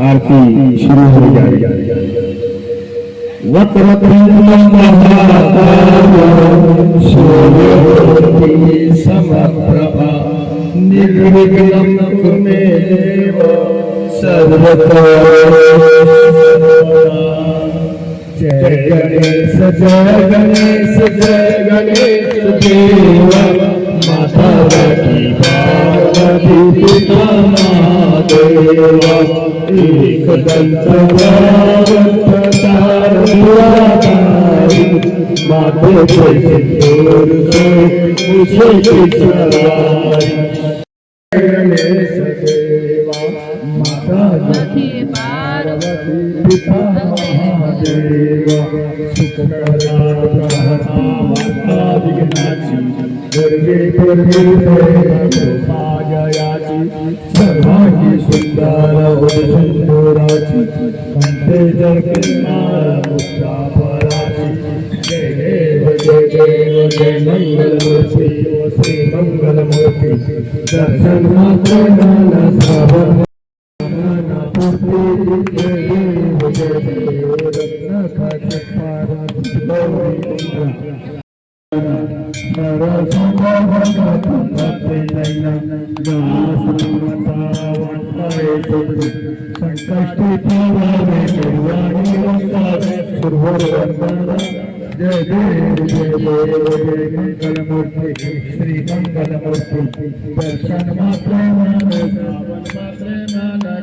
आरती शुरू हो जाएगी। समप्रभा निर्विघ्नं कुरु मे देव सर्वतो जय गणेश देव माता की पार्वती पिता महादेव एक दंत माते पे सिंदूर से मुझे पिछवाई गणेश देवा माता की पार्वती पिता महादेव सुखकरा माता विघ्नाची दुर्गे जयाची सर्वांगी सुंदर व सिंदूराची कंठे जळकिनार मुक्तापराची जय देव जय मंगलमूर्ती ओ श्री मंगलमूर्ती दर्शन मात्र नाना श्रावण नाना पूर्ती जय देव रत्न खाचक पार्वती गौरी जय देव मंगलमूर्ति श्री मंगलमूर्ति दर्शन मात्र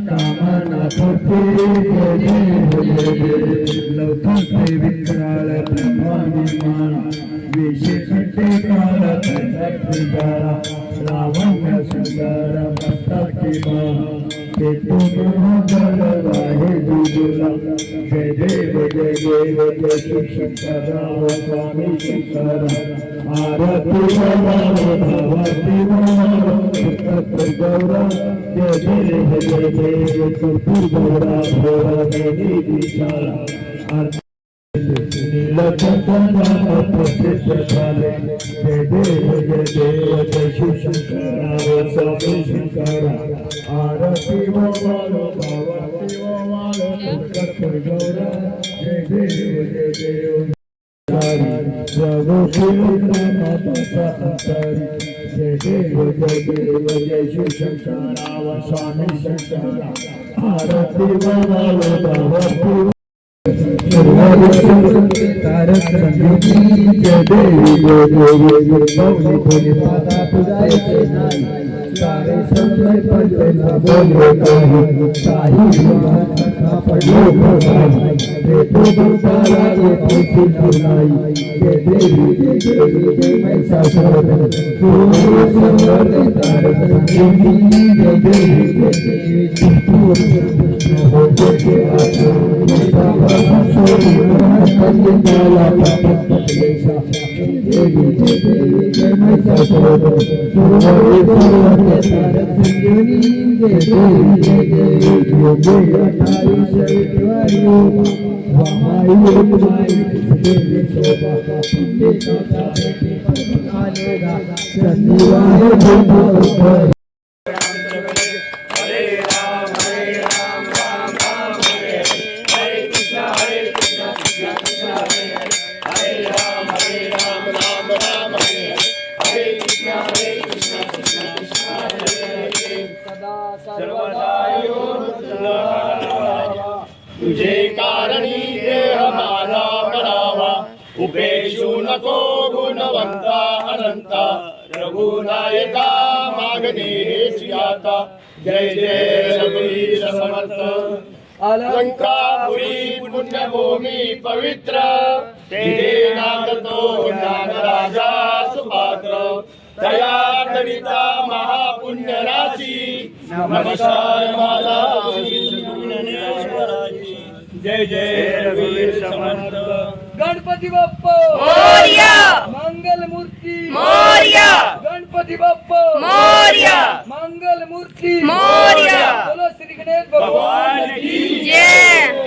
कामना पूर्ति लौकिक विकराल ब्रह्माभिमान विशेषते काल श्रावण सुंदर मस्तकी के तुम वाहे जुजुला जय देव जय शिव शंकर स्वामी शंकर आरती भगवती गौरा जय देव कर्पूर गौरा भोरा देवी विशाला प्रसिद्ध झाले जय देव जय शिव शंकर स्वामी शंकर आरती वालो भगवती वालो कर्पूर गौरा जय देव जय देव जय शिव शंकर स्वामी शंकर आरती वालो भगवती तारक संगीती जय देवी गौरी बोले माता पूजायचे नाही सारे समय पडले ना बोले काही काही पडलो नाही रे तो तारा येते नाही जय देवी जय महिषासुर संवर्धे तारक संगीती जय देवी हो जय तुझे कारणी देह माझा पडावा उपेशू नको गुणवंता अनंता रघुनायका मागणे हेची आता जय जय रघुवीर समर्थ अलंकापुरी पुण्यभूमी पवित्र तेथे नांदतो ज्ञानराजा सुपात्र तया करिता महापुण्य राशी नमस्कार माझा जय जय रघुवीर समर्थ गणपती बाप्पा मोरया मंगल मूर्ती मोरया गणपती बाप्पा मोरया मंगल मूर्ती मोरया बोलो श्री गणेश भगवान की जय।